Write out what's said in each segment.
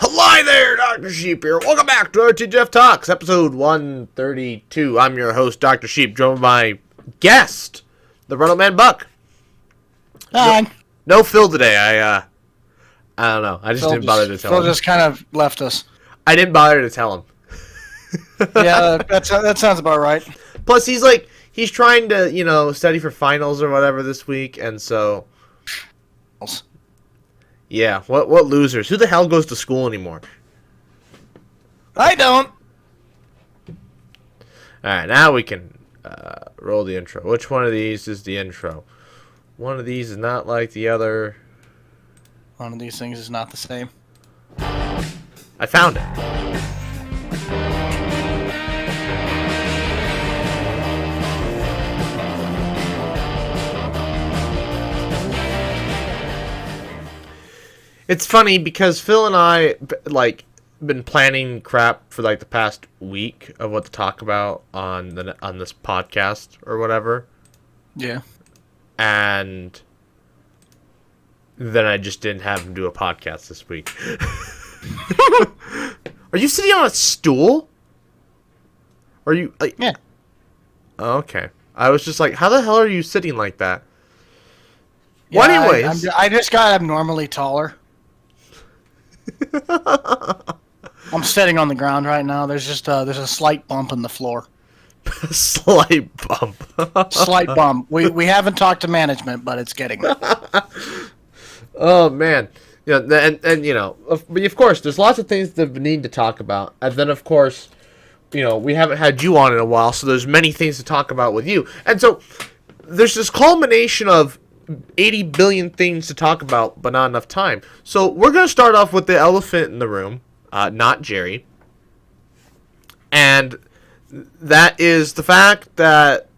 Hello there, Dr. Sheep here. Welcome back to our TGIF Talks, episode 132. I'm your host, Dr. Sheep, joined by my guest, the Runner Man Buck. Hi. No Phil today. I don't know. I just didn't bother to tell him. Phil just kind of left us. I didn't bother to tell him. Yeah, that sounds about right. Plus, he's trying to, study for finals or whatever this week, and so... Yeah, what losers? Who the hell goes to school anymore? I don't. Alright, now we can roll the intro. Which one of these is the intro? One of these is not like the other. One of these things is not the same. I found it. It's funny because Phil and I been planning crap for the past week of what to talk about on this podcast or whatever. Yeah. And then I just didn't have him do a podcast this week. Are you sitting on a stool? Are you Yeah. Oh, okay. I was just like, how the hell are you sitting like that? Yeah, Well, anyways, I just got abnormally taller. I'm sitting on the ground right now. There's just there's a slight bump in the floor. Slight bump. Slight bump. We haven't talked to management, but it's getting there. Oh man, yeah, and of course, there's lots of things that we need to talk about, and then of course, we haven't had you on in a while, so there's many things to talk about with you, and so there's this culmination of 80 billion things to talk about, but not enough time. So we're gonna start off with the elephant in the room, not Jerry, and that is the fact that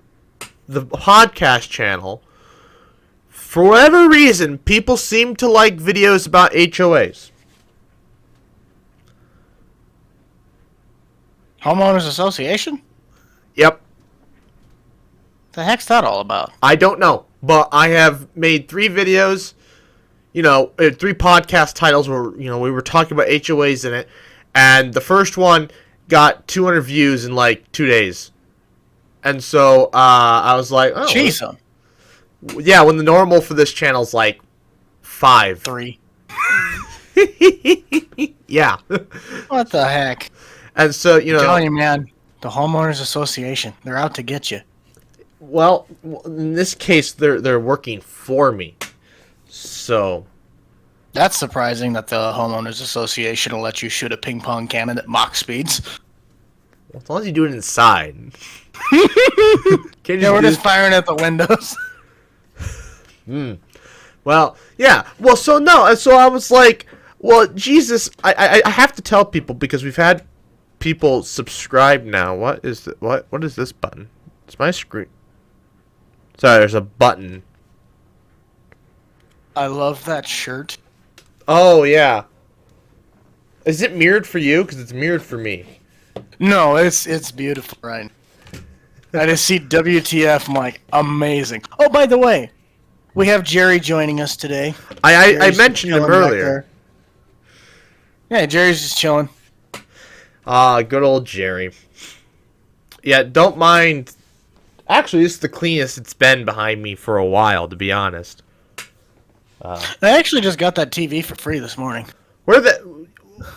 the podcast channel, for whatever reason, people seem to like videos about HOAs. Homeowners Association? Yep. The heck's that all about? I don't know, but I have made 3 videos, 3 podcast titles where, we were talking about HOAs in it, and the first one got 200 views in 2 days. And so I was like, oh. Jeez. Yeah, when the normal for this channel is 5. 3. Yeah. What the heck? And so, I'm telling you, man, the Homeowners Association, they're out to get you. Well, in this case, they're working for me. So That's surprising that the Homeowners Association will let you shoot a ping pong cannon at Mach speeds. as long as you do it inside. Yeah, we're just firing at the windows. Well, yeah. Well, so no. So I was like, well, Jesus, I have to tell people because we've had people subscribe now. What is what is this button? It's my screen. Sorry, there's a button. I love that shirt. Oh, yeah. Is it mirrored for you? Because it's mirrored for me. No, it's beautiful, right? I just see WTF, I'm like, amazing. Oh, by the way, we have Jerry joining us today. I mentioned him earlier. Yeah, Jerry's just chilling. Good old Jerry. Yeah, don't mind. Actually, this is the cleanest it's been behind me for a while, to be honest. I actually just got that TV for free this morning.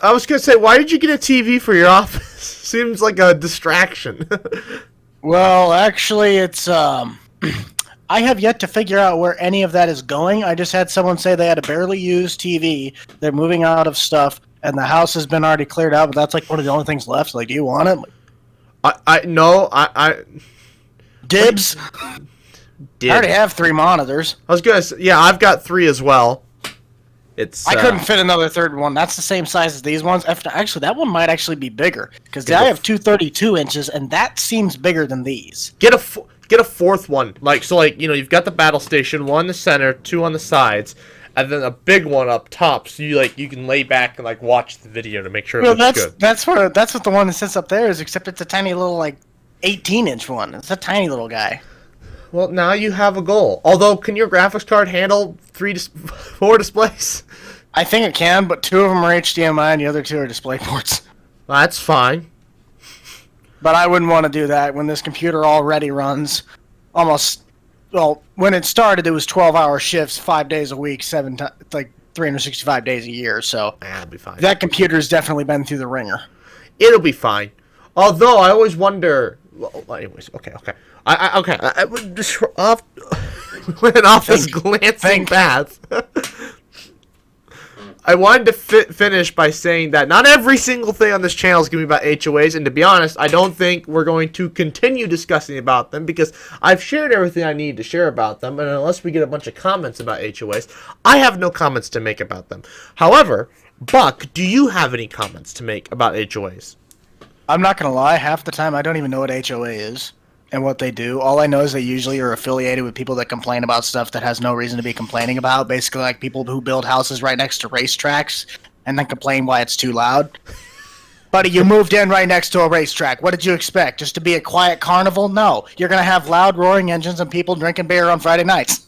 I was gonna say, why did you get a TV for your office? Seems like a distraction. Well, actually, it's I have yet to figure out where any of that is going. I just had someone say they had a barely used TV. They're moving out of stuff, and the house has been already cleared out. But that's one of the only things left. Like, do you want it? I Dibs. did. I already have 3 monitors. I was gonna say, yeah, I've got 3 as well. I couldn't fit another third one. That's the same size as these ones. Actually, that one might actually be bigger because I have 2 32 inches, and that seems bigger than these. Get a 4th one. You've got the battle station, 1 in the center, 2 on the sides, and then a big one up top. So you can lay back and watch the video to make sure it looks good. That's what the one that sits up there is. Except it's a tiny little 18-inch one. It's a tiny little guy. Well, now you have a goal. Although, can your graphics card handle 4 displays? I think it can, but 2 of them are HDMI and the other 2 are display ports. That's fine. But I wouldn't want to do that when this computer already runs almost. Well, when it started, it was 12-hour shifts, 5 days a week, 365 days a year. So That'll be fine. that computer's definitely been through the ringer. It'll be fine. Although I always wonder. Well, anyways, okay. I would just off went off this glancing path. I wanted to finish by saying that not every single thing on this channel is going to be about HOAs, and to be honest, I don't think we're going to continue discussing about them because I've shared everything I need to share about them, and unless we get a bunch of comments about HOAs, I have no comments to make about them. However, Buck, do you have any comments to make about HOAs? I'm not going to lie, half the time I don't even know what HOA is and what they do. All I know is they usually are affiliated with people that complain about stuff that has no reason to be complaining about. Basically, like people who build houses right next to racetracks and then complain why it's too loud. Buddy, you moved in right next to a racetrack. What did you expect? Just to be a quiet carnival? No. You're going to have loud roaring engines and people drinking beer on Friday nights.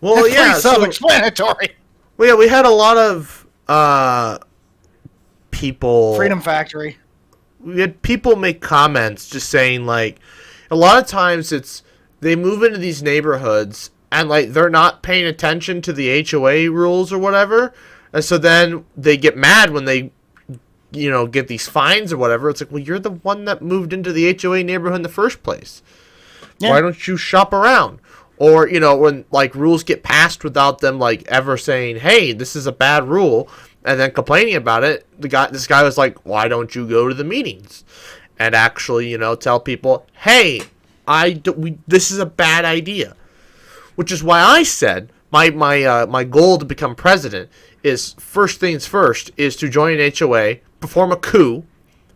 Well, it's pretty self-explanatory. Well, yeah, we had a lot of people... Freedom Factory. We had people make comments just saying, like, a lot of times it's they move into these neighborhoods and like they're not paying attention to the HOA rules or whatever, and so then they get mad when they get these fines or whatever. It's like, well, you're the one that moved into the HOA neighborhood in the first place. Yeah. Why don't you shop around? Or when like rules get passed without them like ever saying, hey, this is a bad rule, and then complaining about it, this guy was like, why don't you go to the meetings and actually, tell people, hey, this is a bad idea. Which is why I said my goal to become president is first things first is to join an HOA, perform a coup,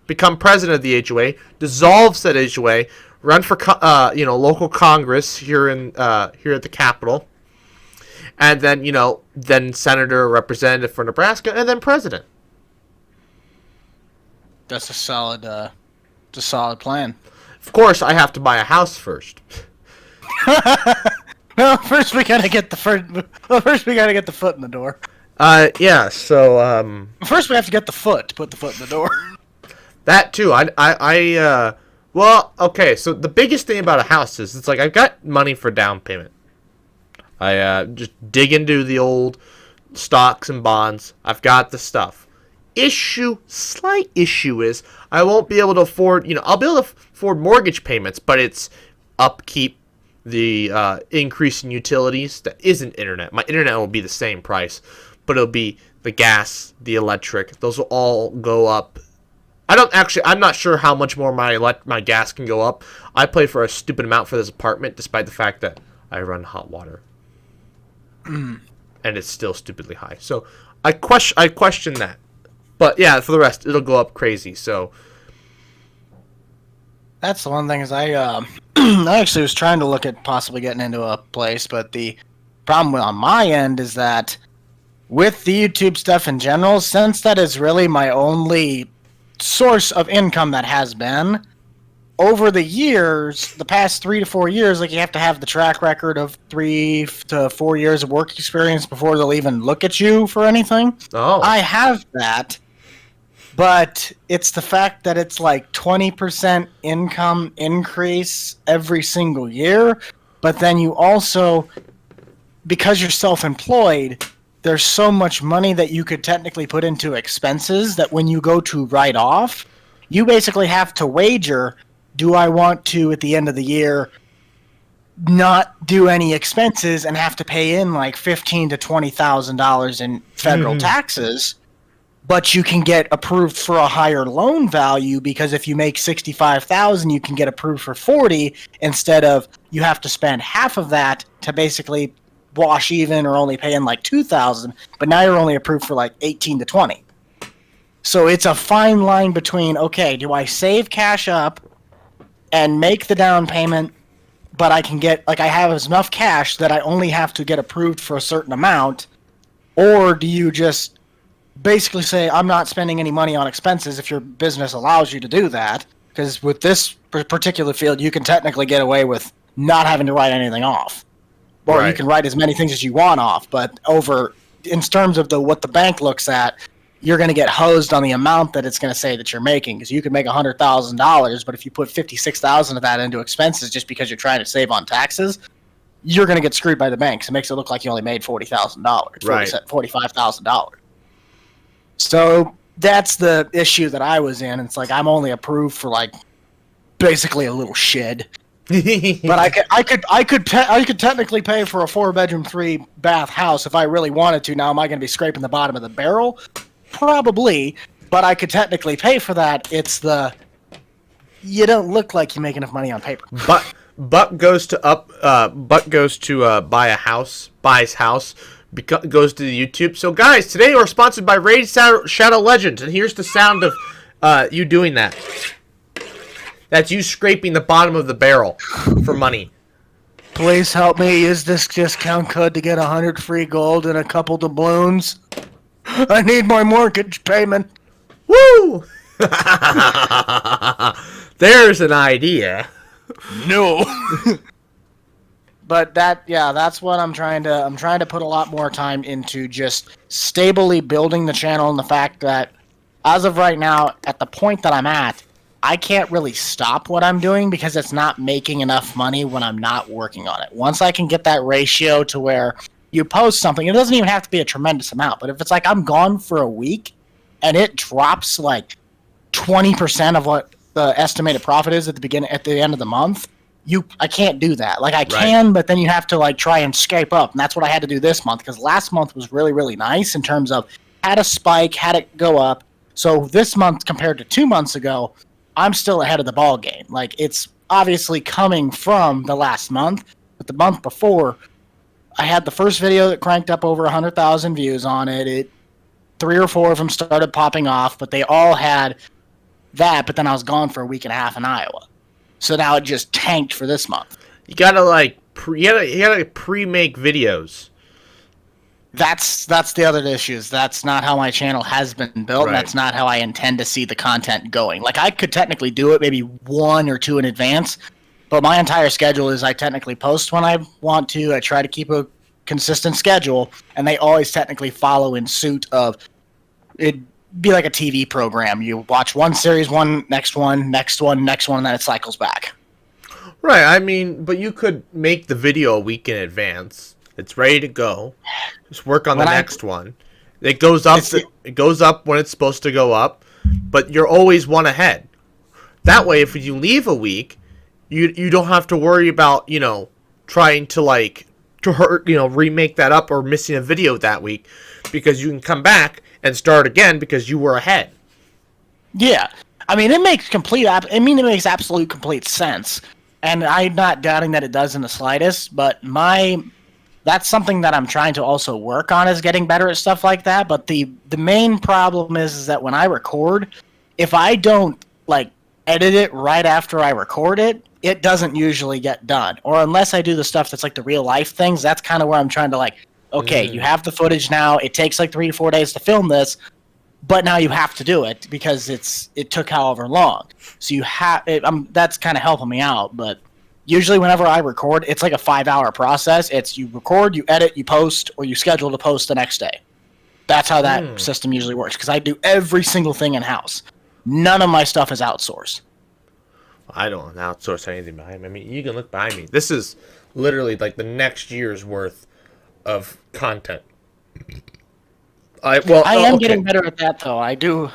become president of the HOA, dissolve said HOA, run for local Congress here at the Capitol, and then then senator, representative for Nebraska, and then president. That's a solid plan. Of course, I have to buy a house first. Well, first we gotta get the foot in the door. Yeah. So first we have to get the foot to put the foot in the door. That too. Well, okay. So the biggest thing about a house is it's like I've got money for down payment. I just dig into the old stocks and bonds. I've got the stuff. Slight issue is I won't be able to afford, I'll be able to afford mortgage payments, but it's upkeep, the increase in utilities that isn't internet. My internet will be the same price, but it'll be the gas, the electric. Those will all go up. I'm not sure how much more my gas can go up. I pay for a stupid amount for this apartment, despite the fact that I run hot water. And it's still stupidly high. So I question that. But yeah, for the rest, it'll go up crazy. So that's the one thing is I actually was trying to look at possibly getting into a place, but the problem on my end is that with the YouTube stuff in general, since that is really my only source of income that has been, over the years, the past 3 to 4 years, like you have to have the track record of 3 to 4 years of work experience before they'll even look at you for anything. Oh. I have that. But it's the fact that it's like 20% income increase every single year. But then you also, because you're self-employed, there's so much money that you could technically put into expenses that when you go to write off, you basically have to wager, do I want to, at the end of the year, not do any expenses and have to pay in like $15,000 to $20,000 in federal taxes? But you can get approved for a higher loan value because if you make $65,000, you can get approved for $40,000 instead of you have to spend half of that to basically wash even or only pay in like $2,000. But now you're only approved for like $18,000 to $20,000. So it's a fine line between, okay, do I save cash up and make the down payment, but I can get I have enough cash that I only have to get approved for a certain amount, or do you just basically say, I'm not spending any money on expenses if your business allows you to do that, because with this particular field, you can technically get away with not having to write anything off. Or you can write as many things as you want off, but over in terms of what the bank looks at, you're going to get hosed on the amount that it's going to say that you're making, because you could make $100,000, but if you put $56,000 of that into expenses just because you're trying to save on taxes, you're going to get screwed by the bank. So it makes it look like you only made $40,000, right. $45,000. So that's the issue that I was in. It's like I'm only approved for like basically a little shed. But I could technically pay for a 4-bedroom, 3-bath house if I really wanted to. Now, am I going to be scraping the bottom of the barrel? Probably, but I could technically pay for that. It's the you don't look like you make enough money on paper. Buck goes to buys house, goes to the YouTube. So guys, today we're sponsored by Raid Shadow Legends, and here's the sound of you doing that. That's you scraping the bottom of the barrel for money. Please help me use this discount code to get 100 free gold and a couple doubloons. I need my mortgage payment. Woo! There's an idea. No. But that's what I'm trying to put a lot more time into, just stably building the channel, and the fact that as of right now, at the point that I'm at, I can't really stop what I'm doing because it's not making enough money when I'm not working on it. Once I can get that ratio to where you post something, it doesn't even have to be a tremendous amount, but if it's like I'm gone for a week and it drops like 20% of what the estimated profit is at the end of the month, I can't do that. Like I can, but then you have to like try and escape up, and that's what I had to do this month, because last month was really, really nice in terms of had a spike, had it go up. So this month compared to 2 months ago, I'm still ahead of the ball game. Like it's obviously coming from the last month, but the month before, I had the first video that cranked up over 100,000 views on it. 3 or 4 of them started popping off, but they all had that. But then I was gone for a week and a half in Iowa, so now it just tanked for this month. You gotta pre-make videos. That's the other issues. That's not how my channel has been built. And that's not how I intend to see the content going. Like I could technically do it maybe 1 or 2 in advance, but my entire schedule is I technically post when I want to. I try to keep a consistent schedule, and they always technically follow in suit of it. Be like a TV program. You watch one series, next one, and then it cycles back. Right. I mean, but you could make the video a week in advance. It's ready to go. Just work on the next one. It goes up. It goes up when it's supposed to go up, but you're always one ahead. That way, if you leave a week, you don't have to worry about trying to remake that up or missing a video that week, because you can come back and start again because you were ahead. Yeah, I mean it makes absolute complete sense, and I'm not doubting that it does in the slightest. But that's something that I'm trying to also work on, is getting better at stuff like that. But the main problem is that when I record, if I don't edit it right after I record it, it doesn't usually get done. Or unless I do the stuff that's like the real life things, that's kind of where I'm trying to okay, you have the footage now. It takes 3 to 4 days to film this, but now you have to do it because it took however long. So that's kind of helping me out. But usually whenever I record, it's like a 5-hour process. It's you record, you edit, you post, or you schedule to post the next day. That's how that system usually works, because I do every single thing in-house. None of my stuff is outsourced. I don't outsource anything behind me. I mean, you can look behind me. This is literally the next year's worth of content. I am getting better at that, though. I do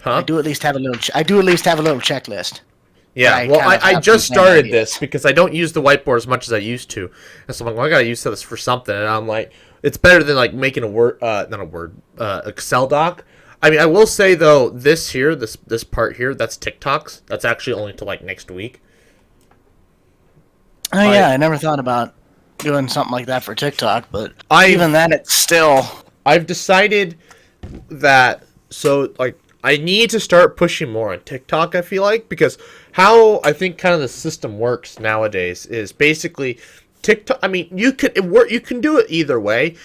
at least have a little checklist. Yeah, I just started this because I don't use the whiteboard as much as I used to, and so I'm like, I gotta use this for something. And I'm like, it's better than making Excel doc. I mean, I will say though, this part here, that's TikToks. That's actually only till next week. Oh yeah, I never thought about doing something like that for TikTok, but even then, it's still. I've decided that I need to start pushing more on TikTok. I feel like, because how I think kind of the system works nowadays is basically TikTok. I mean, you can do it either way,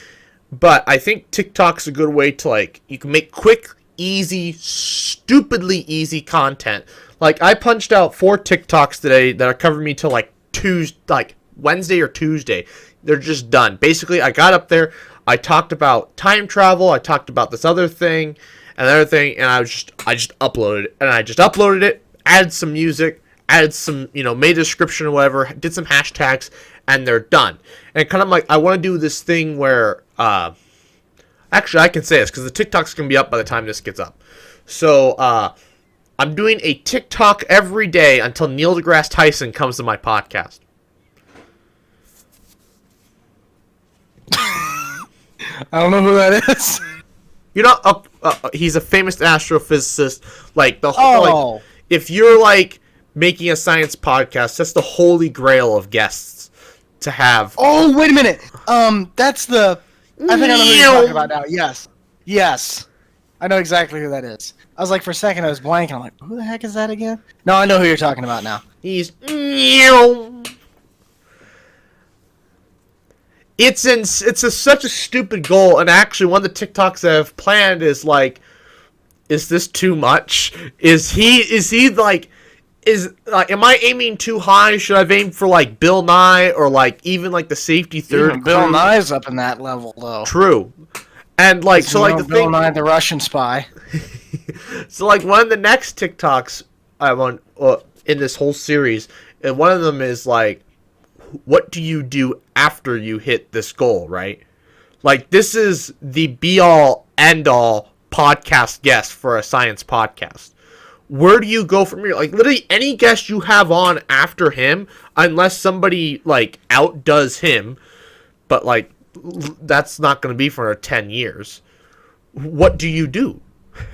but I think TikTok's a good way to you can make quick, easy, stupidly easy content. I punched out 4 TikToks today that are covering me till Tuesday, Wednesday or Tuesday. They're just done. Basically, I got up there, I talked about time travel. I talked about this other thing and the other thing, and I just uploaded it, and I just uploaded it, added some music, added some, made a description or whatever, did some hashtags, and they're done. And kind of like, I want to do this thing where, actually, I can say this because the TikTok's going to be up by the time this gets up. So, I'm doing a TikTok every day until Neil deGrasse Tyson comes to my podcast. I don't know who that is. He's a famous astrophysicist. Like, the whole, Oh. if you're, like, making a science podcast, that's the holy grail of guests to have. Oh, wait a minute. That's the... I think I know who you're talking about now. Yes. I know exactly who that is. I was like, for a second, I was blanking. I'm like, who the heck is that again? No, I know who you're talking about now. He's... It's such a stupid goal, and actually one of the TikToks that I've planned is like, is this too much? Am I aiming too high? Should I aim for like Bill Nye or like even like the safety third? Even Bill Nye's up in that level though. True. And like, so like the Bill thing, Nye the Russian spy. so like one of the next TikToks I want in this whole series, and one of them is like, what do you do after you hit this goal, right? Like, this is the be-all, end-all podcast guest for a science podcast. Where do you go from here? Like, literally any guest you have on after him, unless somebody, like, outdoes him, but, like, that's not going to be for another 10 years. What do you do?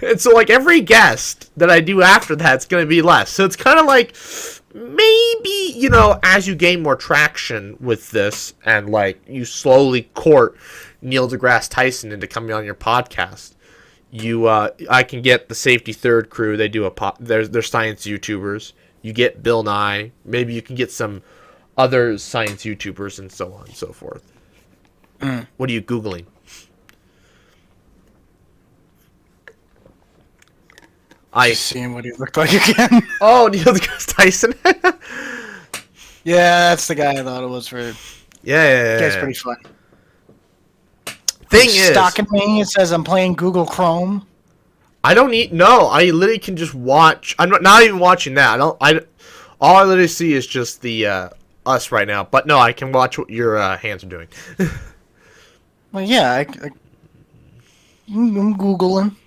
And so, like, every guest that I do after that's going to be less. So it's kind of like... maybe, as you gain more traction with this and, like, you slowly court Neil deGrasse Tyson into coming on your podcast, I can get the Safety Third crew. They do they're science YouTubers. You get Bill Nye. Maybe you can get some other science YouTubers and so on and so forth. What are you Googling? Just seeing what he looked like again. Oh, Neil deGrasse Tyson. Yeah, that's the guy I thought it was for. Yeah. Guy's pretty fun. Thing is, stalking me. It says I'm playing Google Chrome. I don't need. No, I literally can just watch. I'm not even watching that. All I literally see is just the us right now. But no, I can watch what your hands are doing. Well, yeah, I'm Googling.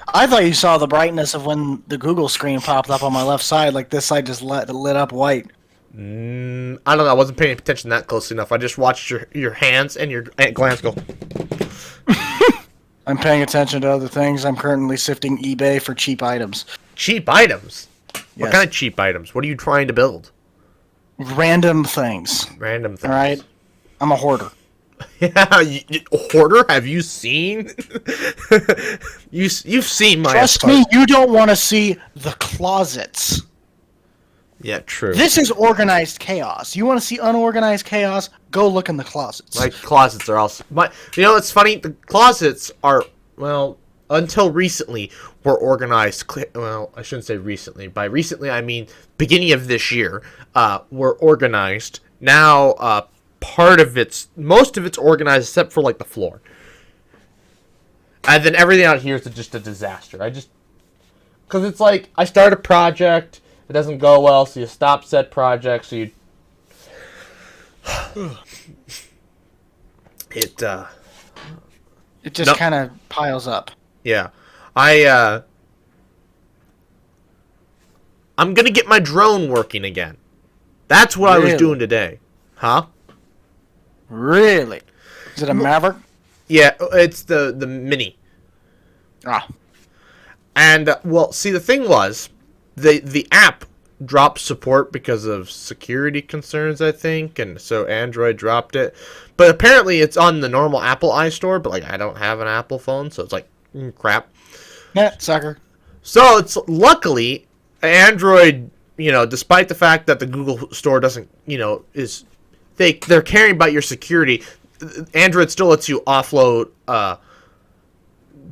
I thought you saw the brightness of when the Google screen popped up on my left side. Like, this side just lit up white. I don't know. I wasn't paying attention that closely enough. I just watched your hands and your glance go. I'm paying attention to other things. I'm currently sifting eBay for cheap items. Cheap items? Yes. What kind of cheap items? What are you trying to build? Random things. Random things. All right? I'm a hoarder. Yeah, hoarder? Have you seen? You've seen my. Trust me, you don't want to see the closets. Yeah, true. This is organized chaos. You want to see unorganized chaos? Go look in the closets. My closets are also it's funny. The closets are, well, until recently were organized. Well, I shouldn't say recently. By recently, I mean beginning of this year. Were organized. Now, most of it's organized except for like the floor. And then everything out here is just a disaster. Because it's like, I start a project, it doesn't go well, so you stop said project, so you... It just kind of piles up. Yeah. I'm gonna get my drone working again. That's what I was doing today. Huh? Really? Is it a Maverick? Yeah, it's the Mini. Ah. And, well, see, the thing was, the app dropped support because of security concerns, I think, and so Android dropped it. But apparently it's on the normal Apple iStore, but, like, I don't have an Apple phone, so it's like, crap. Yeah, sucker. So, it's luckily, Android, despite the fact that the Google Store doesn't, they're caring about your security, Android still lets you offload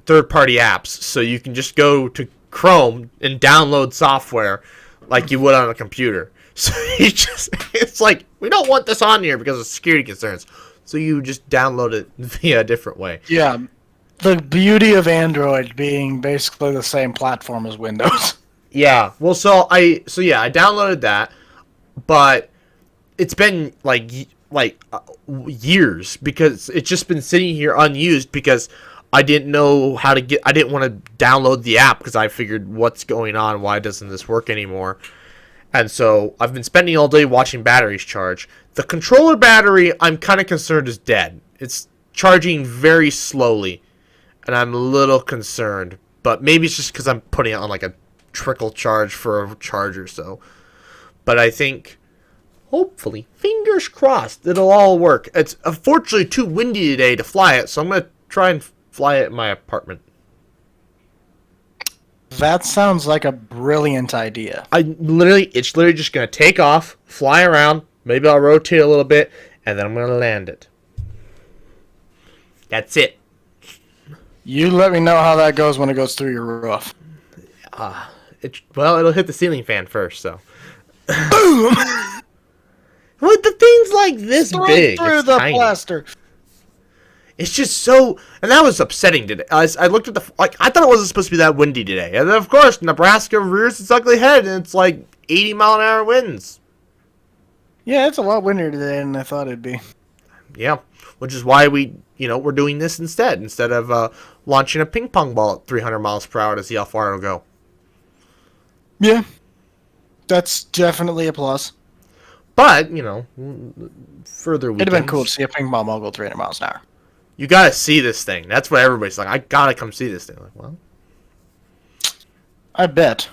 third-party apps, so you can just go to Chrome and download software like you would on a computer. So it's like, we don't want this on here because of security concerns. so you just download it via a different way. Yeah. The beauty of Android being basically the same platform as Windows. Yeah. Well, I downloaded that, but it's been years because it's just been sitting here unused because I didn't know how to get. I didn't want to download the app because I figured what's going on, why doesn't this work anymore? And so I've been spending all day watching batteries charge. The controller battery, I'm kind of concerned is dead. It's charging very slowly, and I'm a little concerned. But maybe it's just because I'm putting it on like a trickle charge for a charger. So, but I think, hopefully, fingers crossed, it'll all work. It's unfortunately too windy today to fly it, so I'm gonna try and fly it in my apartment. That sounds like a brilliant idea. It's literally just gonna take off, fly around. Maybe I'll rotate a little bit, and then I'm gonna land it. That's it. You let me know how that goes when it goes through your roof. It'll hit the ceiling fan first, so. Boom! With the things like this big, through it's the tiny. plaster. It's just so, and that was upsetting today. I looked at I thought it wasn't supposed to be that windy today, and then of course Nebraska rears its ugly head, and it's like 80-mile-an-hour winds. Yeah, it's a lot windier today than I thought it'd be. Yeah, which is why we're doing this instead of launching a ping pong ball at 300 miles per hour to see how far it'll go. Yeah, that's definitely a plus. But further weekends. It'd have been cool to see a ping pong ball go 300 miles an hour. You gotta see this thing. That's what everybody's like. I gotta come see this thing. Like, well, I bet.